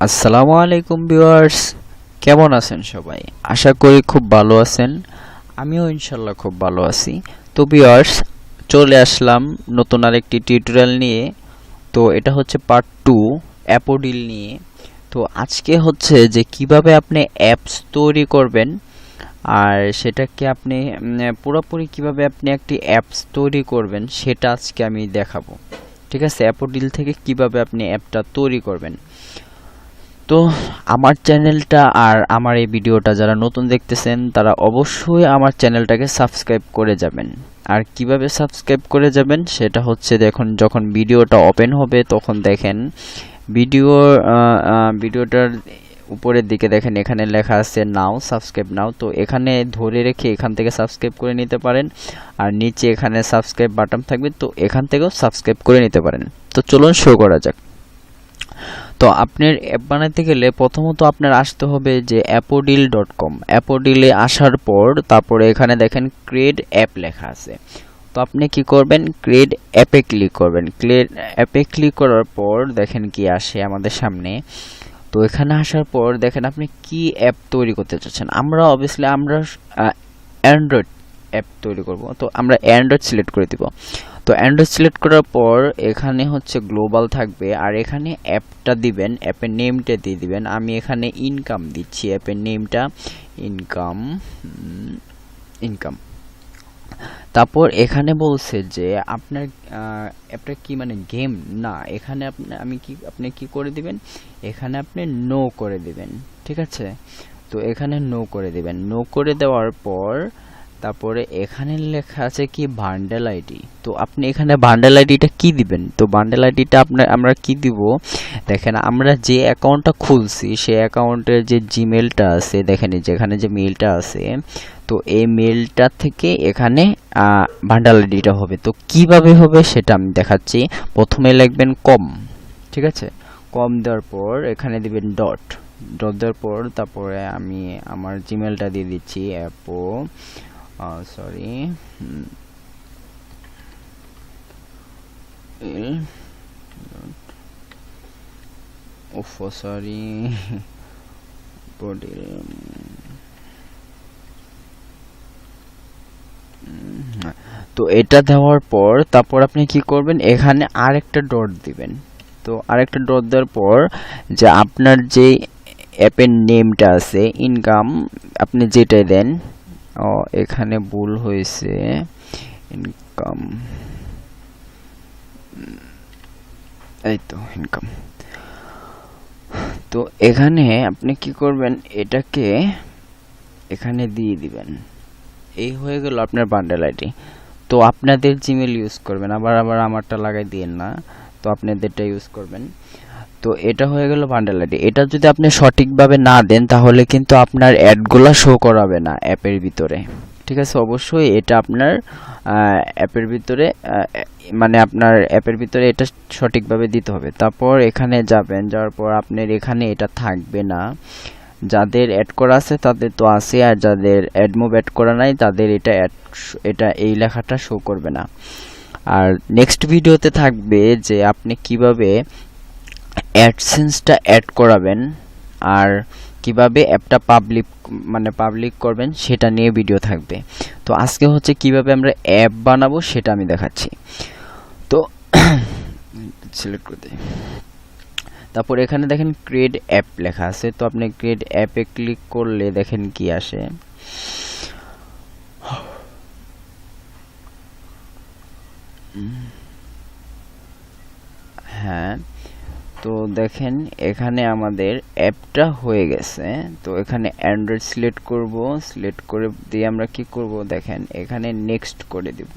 আসসালামু আলাইকুম ভিউয়ার্স, কেমন আছেন সবাই? আশা করি খুব ভালো আছেন। আমিও ইনশাল্লাহ খুব ভালো আছি। তো ভিউয়ার্স, চলে আসলাম নতুন আরেকটি টিউটোরিয়াল নিয়ে। তো এটা হচ্ছে পার্ট 2 অ্যাপোডিল নিয়ে। তো আজকে হচ্ছে যে কিভাবে আপনি অ্যাপস তৈরি করবেন আর সেটাকে আপনি পুরোপুরি কিভাবে আপনি একটি অ্যাপস তৈরি করবেন সেটা আজকে আমি দেখাবো। ঠিক আছে, অ্যাপোডিল থেকে কিভাবে আপনি অ্যাপটা তৈরি করবেন। তো আমার চ্যানেলটা আর আমার এই ভিডিওটা যারা নতুন দেখতেছেন তারা অবশ্যই আমার চ্যানেলটাকে সাবস্ক্রাইব করে যাবেন। আর কিভাবে সাবস্ক্রাইব করে যাবেন সেটা হচ্ছে, দেখুন যখন ভিডিওটা ওপেন হবে তখন দেখেন ভিডিওটার উপরের দিকে দেখেন এখানে লেখা আছে নাও, সাবস্ক্রাইব নাও। তো এখানে ধরে রেখে এখান থেকে সাবস্ক্রাইব করে নিতে পারেন, আর নিচে এখানে সাবস্ক্রাইব বাটন থাকবে, তো এখান থেকেও সাবস্ক্রাইব করে নিতে পারেন। তো চলুন শুরু করা যাক। তো আপনার অ্যাপ বানাতে গেলে প্রথমত আপনার আসতে হবে যে apodil.com। অ্যাপোডিলে আসার পর তারপরে এখানে দেখেন ক্রিয়েট অ্যাপ লেখা আছে। তো আপনি কি করবেন, ক্রিয়েট অ্যাপে ক্লিক করবেন। ক্রিয়েট অ্যাপে ক্লিক করার পর দেখেন কি আসে আমাদের সামনে। তো এখানে আসার পর দেখেন আপনি কি অ্যাপ তৈরি করতে চাচ্ছেন। আমরা অবভিয়াসলি অ্যান্ড্রয়েড অ্যাপ তৈরি করব। তো আমরা অ্যান্ড্রয়েড সিলেক্ট করে দিব। তো অ্যান্ড্রয়েড সিলেক্ট করার পর এখানে হচ্ছে গ্লোবাল থাকবে, আর এখানে অ্যাপটা দিবেন, অ্যাপের নেমটা দিয়ে দিবেন। আমি এখানে ইনকাম দিচ্ছি, অ্যাপের নেমটা ইনকাম। ইনকাম তারপর এখানে বলছে যে আপনার অ্যাপটা কি মানে গেম না, এখানে আপনি কি করে দিবেন, এখানে আপনি নো করে দিবেন। ঠিক আছে, তো এখানে নো করে দিবেন। নো করে দেওয়ার পর তারপরে এখানে লেখা আছে কি বান্ডেল আইডি। তো আপনি এখানে বান্ডেল আইডিটা কি দিবেন। তো বান্ডেল আইডিটা আমরা কি দিব, দেখেন আমরা যে অ্যাকাউন্টটা খুলছি সেই অ্যাকাউন্টের যে জিমেলটা আছে, দেখেন যেখানে যে মেইলটা আছে, তো এই মেইলটা থেকে এখানে বান্ডেল আইডিটা হবে। তো কিভাবে হবে সেটা আমি দেখাচ্ছি। প্রথমে লিখবেন কম। ঠিক আছে, কম দেওয়ার পর এখানে দিবেন ডট। ডট দেওয়ার পর তারপরে আমি আমার জিমেলটা দিয়ে দিচ্ছি তো এটা দেওয়ার পর তারপর আপনি কি করবেন, এখানে আরেকটা ডট দিবেন। তো আরেকটা ডট দেওয়ার পর যে আপনার যে অ্যাপের নেমটা আছে ইনকাম, আপনি যেটাই দেন। এখানে ভুল হয়েছে, ইনকাম, এই তো ইনকাম। তো এখানে আপনি কি করবেন, এটাকে এখানে দিয়ে দিবেন। এই হয়ে গেল আপনার বান্ডেল আইডি। তো আপনাদের জিমেল ইউজ করবেন, আবার আমারটা লাগাই দিয়েন না, তো আপনাদেরটা ইউজ করবেন। তো এটা হয়ে গেল বান্ডেল আইডি। এটা যদি আপনি সঠিকভাবে না দেন তাহলে কিন্তু আপনার অ্যাডগুলো শো করাবে না অ্যাপের ভিতরে। ঠিক আছে, অবশ্যই এটা আপনার অ্যাপের ভিতরে মানে আপনার অ্যাপের ভিতরে এটা সঠিকভাবে দিতে হবে। তারপর এখানে যাবেন, যাওয়ার পর আপনার এখানে এটা থাকবে না। যাদের অ্যাড করা আছে তাদের তো আছে, আর যাদের অ্যাড মুভ অ্যাড করা নাই তাদের এটা এই লেখাটা শো করবে না। আর নেক্সট ভিডিওতে থাকবে যে আপনি কিভাবে অ্যাডসেন্সটা অ্যাড করাবেন আর কিভাবে অ্যাপটা পাবলিক করবেন সেটা নিয়ে ভিডিও থাকবে। তো আজকে হচ্ছে কিভাবে আমরা অ্যাপ বানাবো সেটা আমি দেখাচ্ছি। তো সিলেক্ট করে দিই। তারপর এখানে দেখেন ক্রিয়েট অ্যাপ লেখা আছে। তো আপনি ক্রিয়েট অ্যাপে ক্লিক করলে দেখেন কি আসে। হ্যাঁ, তো দেখেন এখানে আমাদের অ্যাপটা হয়ে গেছে। তো এখানে অ্যান্ড্রয়েড সিলেক্ট করব, সিলেক্ট করে দিয়ে আমরা কি করব, দেখেন এখানে নেক্সট করে দিব।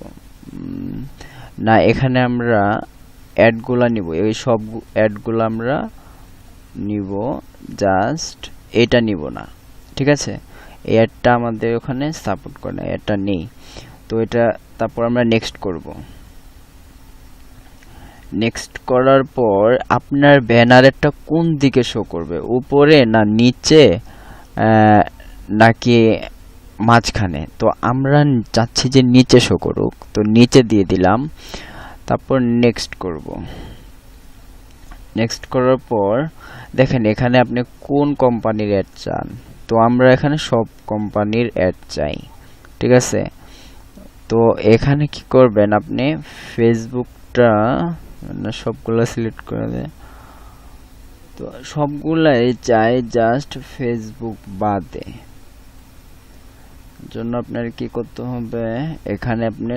না, এখানে আমরা অ্যাডগুলা নিব, এই সব অ্যাডগুলো আমরা নিব, জাস্ট এটা নিব না। ঠিক আছে, এই অ্যাডটা আমাদের ওখানে সাপোর্ট করে না, এটা নেই। তো এটা তারপর আমরা নেক্সট করব। নেক্সট করার পর আপনার ব্যানারেরটা কোন দিকে শো করবে, উপরে না নিচে নাকি মাঝখানে। তো আমরা চাচ্ছি যে নিচে শো করুক, তো নিচে দিয়ে দিলাম। তারপর নেক্সট করব। নেক্সট করার পর দেখেন এখানে আপনি কোন কোম্পানির অ্যাড চান, তো আমরা এখানে সব কোম্পানির অ্যাড চাই, ঠিক আছে। তো এখানে কি করবেন আপনি ফেসবুকটা সবগুলো সিলেক্ট করে দেন, তো সবগুলাই চাই জাস্ট ফেসবুক বাদে জন্য আপনার কি করতে হবে, এখানে আপনি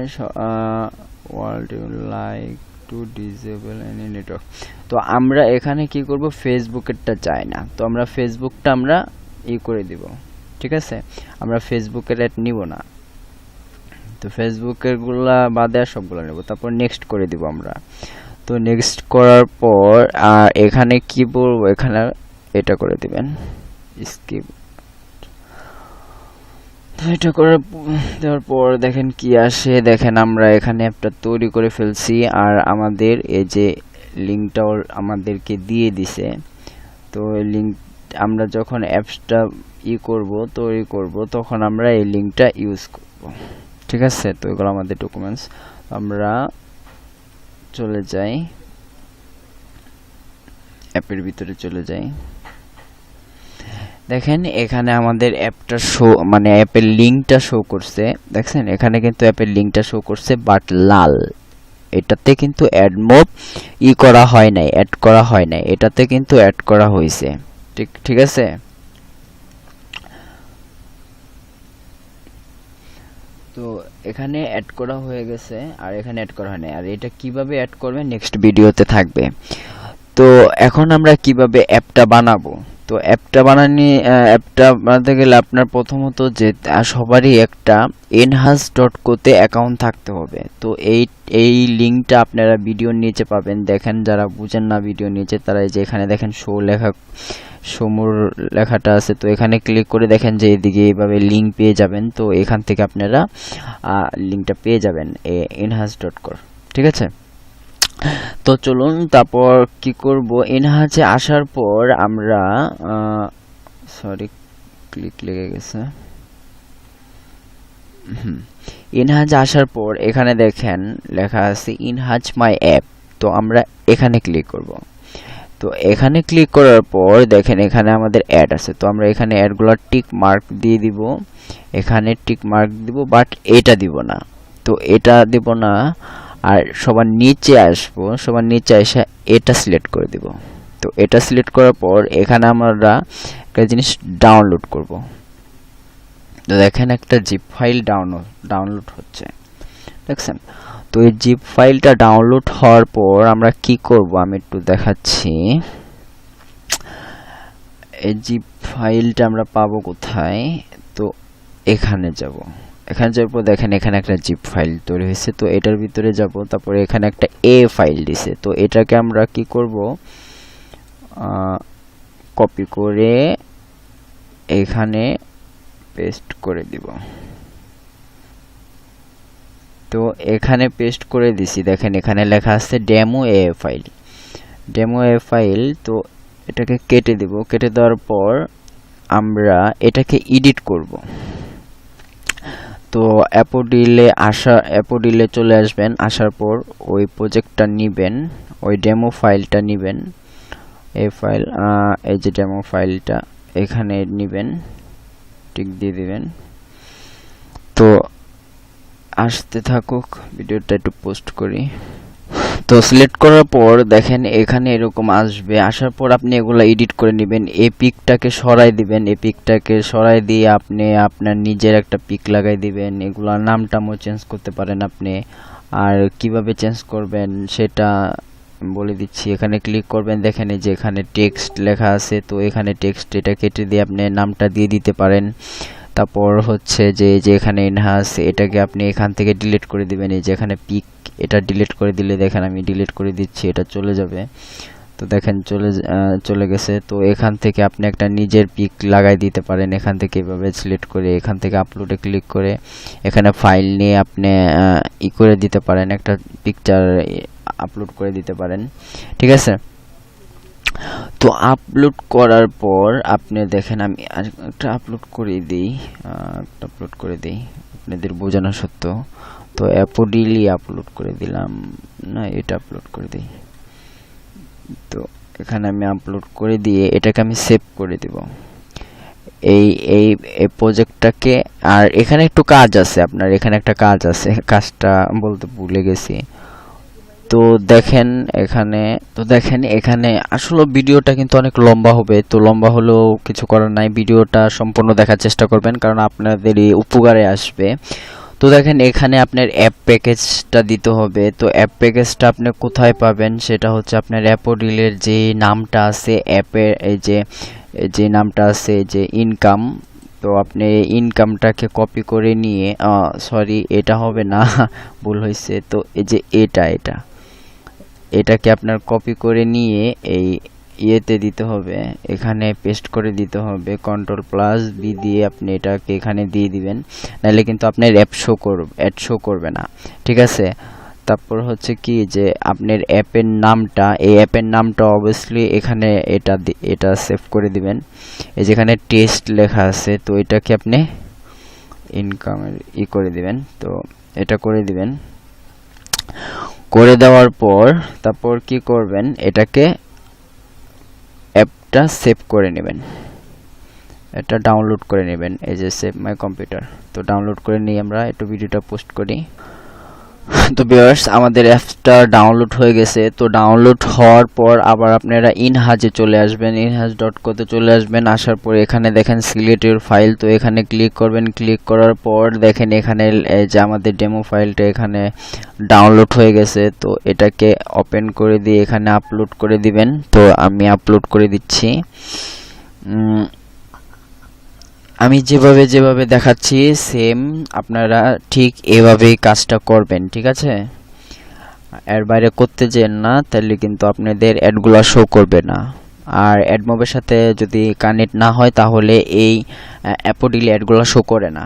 would you like to disable any network, তো আমরা এখানে কি করব ফেসবুকেরটা চাই না, তো আমরা ফেসবুকটা আমরা করে দিব, ঠিক আছে। আমরা ফেসবুকের অ্যাড নিব না, তো ফেসবুকের গুলা বাদে সবগুলো নেব, তারপর নেক্সট করে দিব আমরা। তো নেক্সট করার পর আর এখানে কি বলবো, এখানে এটা করে দিবেন স্কিপ, এটা করে দেওয়ার পর দেখেন কি আসে, দেখেন আমরা এখানে একটা তৈরি করে ফেলছি আর আমাদের এই যে লিঙ্কটাও আমাদেরকে দিয়ে দিছে। তো এই লিঙ্ক আমরা যখন অ্যাপসটা তৈরি করব তখন আমরা এই লিঙ্কটা ইউজ করব, ঠিক আছে। তো এগুলো আমাদের ডকুমেন্টস, আমরা চলে যাই অ্যাপের ভিতরে চলে যাই, দেখেন এখানে আমাদের অ্যাপটা শো মানে অ্যাপের লিংকটা শো করছে, দেখছেন এখানে কিন্তু অ্যাপের লিংকটা শো করছে বাট লাল, এটাতে কিন্তু অ্যাড মোড করা হয় নাই, অ্যাড করা হয় নাই, এটাতে কিন্তু অ্যাড করা হয়েছে, ঠিক আছে। তো এখানে অ্যাড করা হয়ে গেছে আর এখানে অ্যাড করা হয় নাই, আর এটা কিভাবে অ্যাড করবে নেক্সট ভিডিওতে থাকবে। তো এখন আমরা কিভাবে অ্যাপটা বানাবো, তো অ্যাপটা বানাতে গেলে আপনার প্রথমত যে সবারই একটা enhance.co তে অ্যাকাউন্ট থাকতে হবে। তো এই লিংকটা আপনারা ভিডিওর নিচে পাবেন, দেখেন যারা বুঝেন না ভিডিও নিচে তারা এই যে এখানে দেখেন সমুর লেখাটা আছে, তো এখানে ক্লিক করে দেখেন যে এদিকে এইভাবে লিংক পেয়ে যাবেন, তো এখান থেকে আপনারা লিংকটা পেয়ে যাবেন enhance.co, ঠিক আছে। তো চলুন তারপর কি করব, এনহাজে আসার পর আমরা সরি ক্লিক লেগে গেছে, এনহাজে আসার পর এখানে দেখেন লেখা আছে এনহাজ মাই অ্যাপ, তো আমরা এখানে ক্লিক করব। তো এখানে ক্লিক করার পর দেখেন এখানে আমাদের অ্যাড আছে, তো আমরা এখানে অ্যাডগুলো টিক মার্ক দিয়ে দিব, এখানে টিক মার্ক দিব বাট এটা দিব না, তো এটা দিব না, আর সবার নিচে আসবো, সবার নিচে এসে এটা সিলেক্ট করে দিব। তো এটা সিলেক্ট করার পর এখানে আমরা একটা জিনিস ডাউনলোড করব, তো দেখেন একটা জিপ ফাইল ডাউনলোড হচ্ছে, দেখছেন। তো এই জিপ ফাইলটা ডাউনলোড হওয়ার পর আমরা কি করব আমি একটু দেখাচ্ছি, এই জিপ ফাইলটা আমরা পাবো কোথায়, তো এখানে যাব, এখানে যাওয়ার পর দেখেন এখানে একটা জিপ ফাইল তৈরি হয়েছে, তো এটার ভিতরে যাব, তারপরে এখানে একটা ফাইল দিছে, তো এটাকে আমরা কি করব কপি করে এখানে পেস্ট করে দিব। তো এখানে পেস্ট করে দিছি, দেখেন এখানে লেখা আছে ডেমো ফাইল, তো এটাকে কেটে দিব, কেটে দেওয়ার পর আমরা এটাকে এডিট করব। তো অ্যাপোডিলে চলে আসবেন, আসার পর ওই প্রজেক্টটা নেবেন, ওই ডেমো ফাইলটা নেবেন, এই যে ডেমো ফাইলটা এখানে নেবেন, টিক দিয়ে দিবেন। তো আসতে থাকুক, ভিডিওটা একটু পোস্ট করি। তো সিলেক্ট করার পর দেখেন এখানে এরকম আসবে, আসার পর আপনি এগুলো এডিট করে নেবেন, এই পিকটাকে সরাই দিবেন, এই পিকটাকে সরাই দিয়ে আপনি আপনার নিজের একটা পিক লাগাই দিবেন, এগুলোর নামটাও চেঞ্জ করতে পারেন আপনি, আর কিভাবে চেঞ্জ করবেন সেটা বলে দিচ্ছি। এখানে ক্লিক করবেন, দেখেন এই যে এখানে টেক্সট লেখা আছে, তো এখানে টেক্সট এটা কেটে দিয়ে আপনি নামটা দিয়ে দিতে পারেন। তারপর হচ্ছে যে এখানে এনহান্স, এটাকে আপনি এখান থেকে ডিলিট করে দিবেন, এই যে এখানে পিক এটা ডিলিট করে দিলে দেখেন আমি ডিলিট করে দিচ্ছি, এটা চলে যাবে। তো দেখেন চলে গেছে। তো এখান থেকে আপনি একটা নিজের পিক লাগাই দিতে পারেন, এখান থেকে এভাবে সিলেক্ট করে এখান থেকে আপলোডে ক্লিক করে এখানে ফাইল নিয়ে আপনি করে দিতে পারেন, একটা পিকচার আপলোড করে দিতে পারেন, ঠিক আছে। তো আপলোড করার পর আপনি দেখেন আমি একটা আপলোড করে দিই, আপনাদের বোঝানো সত্য। তো অ্যাপোডিলি আপলোড করে দিলাম, না এটা আপলোড করে দিই। তো এখানে আমি আপলোড করে দিয়ে এটাকে আমি সেভ করে দিব এই এই প্রজেক্টটাকে। আর এখানে একটু কাজ আছে, আপনার এখানে একটা কাজ আছে, কাজটা বলতে ভুলে গেছি। তো দেখেন এখানে আসলে ভিডিওটা কিন্তু অনেক লম্বা হবে, তো লম্বা হলেও কিছু করার নাই, ভিডিওটা সম্পূর্ণ দেখার চেষ্টা করবেন কারণ আপনাদেরই উপকারে আসবে। তো দেখেন এখানে আপনার অ্যাপ প্যাকেজটা দিতে হবে। তো অ্যাপ প্যাকেজটা আপনি কোথায় পাবেন সেটা হচ্ছে আপনার অ্যাপোডিলের যে নামটা আছে অ্যাপের, এই যে নামটা আছে যে ইনকাম, তো আপনি ইনকামটাকে কপি করে নিয়ে সরি এটা হবে না ভুল হয়েছে। তো এই যে এটাকে আপনার কপি করে নিয়ে এই ইয়েতে দিতে হবে, এখানে পেস্ট করে দিতে হবে, Ctrl+B দিয়ে আপনি এটাকে এখানে দিয়ে দিবেন, নাহলে কিন্তু আপনার অ্যাড শো করবে না, ঠিক আছে। তারপর হচ্ছে কি যে আপনার অ্যাপের নামটা, এই অ্যাপের নামটা অবভিয়াসলি এখানে এটা সেভ করে দিবেন। এই যেখানে টেস্ট লেখা আছে, তো এটাকে আপনি ইনকামের করে দিবেন। তো এটা করে দিবেন, করে দেওয়ার পর তারপর কি করবেন, এটাকে অ্যাপটা সেভ করে নেবেন, এটা ডাউনলোড করে নেবেন। এই যে সেভ মাই কম্পিউটার, তো ডাউনলোড করে নিয়ে আমরা একটু ভিডিওটা পোস্ট করি। তো ভিউয়ার্স আমাদের অ্যাপটা ডাউনলোড হয়ে গেছে। তো ডাউনলোড হওয়ার পর আবার আপনারা ইনহাজে চলে আসবেন, inhaz.co-তে চলে আসবেন। আসার পর এখানে দেখেন সিলেক্ট ইউর ফাইল, তো এখানে ক্লিক করবেন। ক্লিক করার পর দেখেন এখানে যে আমাদের ডেমো ফাইলটা এখানে ডাউনলোড হয়ে গেছে, তো এটাকে ওপেন করে দিয়ে এখানে আপলোড করে দিবেন। তো আমি আপলোড করে দিচ্ছি। আমি যেভাবে দেখাচ্ছি সেম আপনারা ঠিক এভাবেই কাজটা করবেন, ঠিক আছে। এর বাইরে করতে যেন না, তাহলে কিন্তু আপনাদের অ্যাডগুলো শো করবে না। আর অ্যাড মবের সাথে যদি কানেক্ট না হয় তাহলে এই অ্যাপোডিল অ্যাডগুলো শো করে না,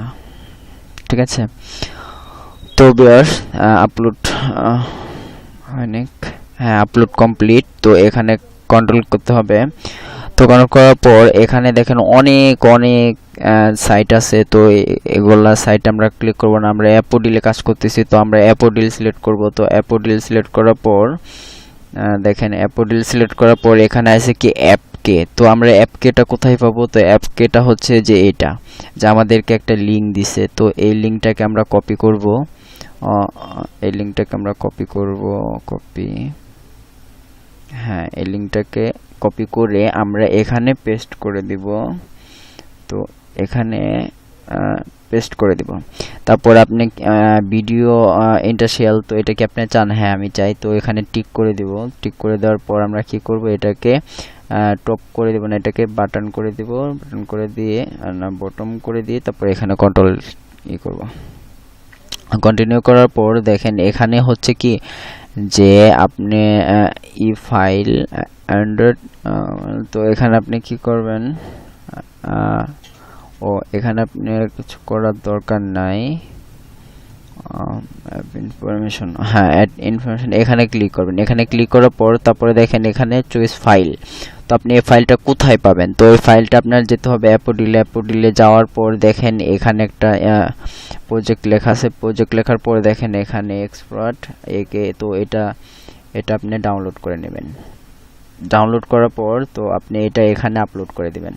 ঠিক আছে। তো ভিউয়ার্স আপলোড আপলোড কমপ্লিট। তো এখানে কন্ট্রোল করতে হবে। তো কন্ট্রোল করার পর এখানে দেখেন অনেক সাইট আছে, তো এগুলা সাইট আমরা ক্লিক করব না, আমরা অ্যাপোডিলে কাজ করতেছি, তো আমরা অ্যাপোডিল সিলেক্ট করব। তো অ্যাপোডিল সিলেক্ট করার পর দেখেন অ্যাপোডিল সিলেক্ট করার পর এখানে আছে কি অ্যাপকে, তো আমরা অ্যাপকেটা কোথায় পাবো, তো অ্যাপকেটা হচ্ছে যে এটা যে আমাদেরকে একটা লিঙ্ক দিছে, তো এই লিঙ্কটাকে আমরা কপি করব, এই লিঙ্কটাকে আমরা কপি করব, এই লিঙ্কটাকে কপি করে আমরা এখানে পেস্ট করে দিব। তো এখানে পেস্ট করে দিব। তারপর আপনি ভিডিও ইন্টারশিয়াল, তো এটা কি আপনি চান, হ্যাঁ আমি চাই, তো এখানে টিক করে দিব। টিক করে দেওয়ার পর আমরা কি করব, এটাকে টপ করে দিব না, এটাকে বাটন করে দিব, বাটন করে দিয়ে না বটম করে দিয়ে তারপর এখানে কন্ট্রোল করব। কন্টিনিউ করার পর দেখেন এখানে হচ্ছে কি যে আপনি ই ফাইল অ্যান্ড্রয়েড, তো এখানে আপনি কি করবেন, এখানে আপনার কিছু করার দরকার নাই, ইনফরমেশন, অ্যাড ইনফরমেশন, এখানে ক্লিক করবেন। এখানে ক্লিক করার পর তারপরে দেখেন এখানে চয়েস ফাইল, তো আপনি এই ফাইলটা কোথায় পাবেন, তো এই ফাইলটা আপনার যেতে হবে অ্যাপোডিলে যাওয়ার পর দেখেন এখানে একটা প্রজেক্ট লেখা আছে, প্রজেক্ট লেখার পর দেখেন এখানে এক্সপোর্ট একে, তো এটা আপনি ডাউনলোড করে নেবেন। ডাউনলোড করার পর তো আপনি এটা এখানে আপলোড করে দিবেন।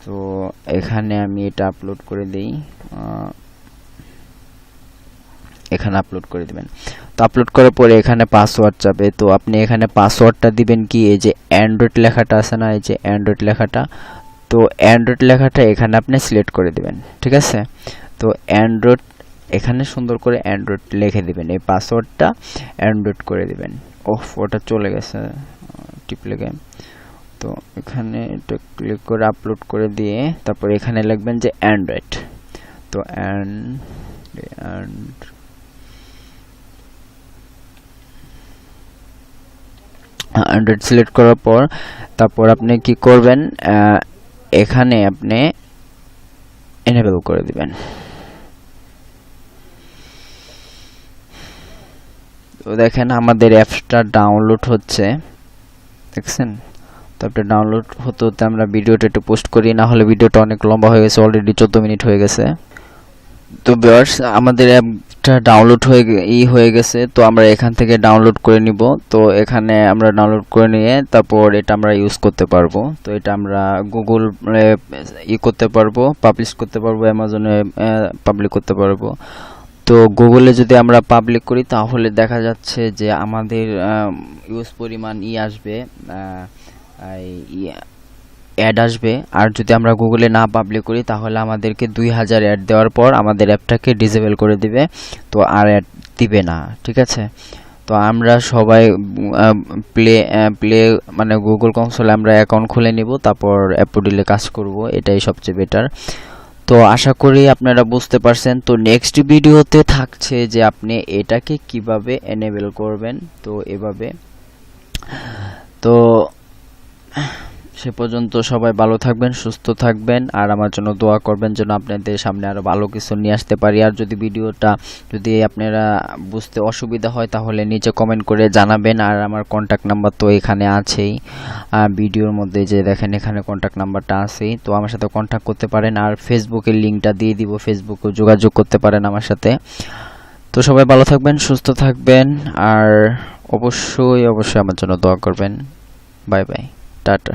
তো এখানে আমি এটা আপলোড করে দিই, এখানে আপলোড করে দিবেন। তো আপলোড করার পরে এখানে পাসওয়ার্ড যাবে, তো আপনি এখানে পাসওয়ার্ডটা দিবেন কি এই যে অ্যান্ড্রয়েড লেখাটা আছে না, এই যে অ্যান্ড্রয়েড লেখাটা, তো অ্যান্ড্রয়েড লেখাটা এখানে আপনি সিলেক্ট করে দিবেন, ঠিক আছে। তো অ্যান্ড্রয়েড এখানে সুন্দর করে অ্যান্ড্রয়েড লিখে দিবেন, এই পাসওয়ার্ডটা অ্যান্ড্রয়েড করে দিবেন। ওটা চলে গেছে টিপ লেগে। তো এখানে এটা ক্লিক করে আপলোড করে দিয়ে তারপর এখানে লিখবেন যে অ্যান্ড্রয়েড, তো অ্যান্ড্রয়েড সিলেক্ট করার পর তারপর আপনি কি করবেন, এখানে আপনি এনেবল করে দিবেন। তো দেখেন আমাদের অ্যাপসটা ডাউনলোড হচ্ছে, দেখছেন। তো একটা ডাউনলোড হতে আমরা ভিডিওটা একটু পোস্ট করি, না হলে ভিডিওটা অনেক লম্বা হয়ে গেছে, অলরেডি 14 মিনিট হয়ে গেছে। তো ভিউয়ার্স আমাদের অ্যাপটা ডাউনলোড হয়ে গেছে, তো আমরা এখান থেকে ডাউনলোড করে নিব। তো এখানে আমরা ডাউনলোড করে নিয়ে তারপর এটা আমরা ইউজ করতে পারবো। তো এটা আমরা গুগল করতে পারবো, পাবলিশ করতে পারবো, অ্যামাজনে পাবলিক করতে পারবো। তো গুগলে যদি আমরা পাবলিক করি তাহলে দেখা যাচ্ছে যে আমাদের ইউজ পরিমাণ আসবে, অ্যাড আসবে। আর যদি আমরা গুগলে না পাবলিক করি তাহলে আমাদেরকে 2000 অ্যাড দেওয়ার পর আমাদের অ্যাপটাকে ডিসেবল করে দিবে, তো আর অ্যাড দিবে না। ঠিক আছে, তো আমরা সবাই প্লে প্লে মানে গুগল কনসোলে আমরা অ্যাকাউন্ট খুলে নিব, তারপর অ্যাপোডিলে কাজ করব, এটাই সবচেয়ে বেটার। তো আশা করি আপনারা বুঝতে পারছেন। তো নেক্সট ভিডিওতে থাকছে যে আপনি এটাকে কিভাবে এনেবল করবেন, তো এভাবে। তো সে পর্যন্ত সবাই ভালো থাকবেন, সুস্থ থাকবেন, আর আমার জন্য দোয়া করবেন যেন আপনাদের সামনে আরো ভালো কিছু নিয়ে আসতে পারি। আর যদি ভিডিওটা যদি আপনারা বুঝতে অসুবিধা হয় তাহলে নিচে কমেন্ট করে জানাবেন। আর আমার কন্ট্যাক্ট নাম্বার তো এখানে আছেই, ভিডিওর মধ্যে যে দেখেন এখানে কন্ট্যাক্ট নাম্বারটা আছেই, তো আমার সাথে কন্ট্যাক্ট করতে পারেন। আর ফেসবুকের লিঙ্কটা দিয়ে দিব, ফেসবুকে যোগাযোগ করতে পারেন আমার সাথে। তো সবাই ভালো থাকবেন, সুস্থ থাকবেন, আর অবশ্যই অবশ্যই আমার জন্য দোয়া করবেন। Bye bye, tata.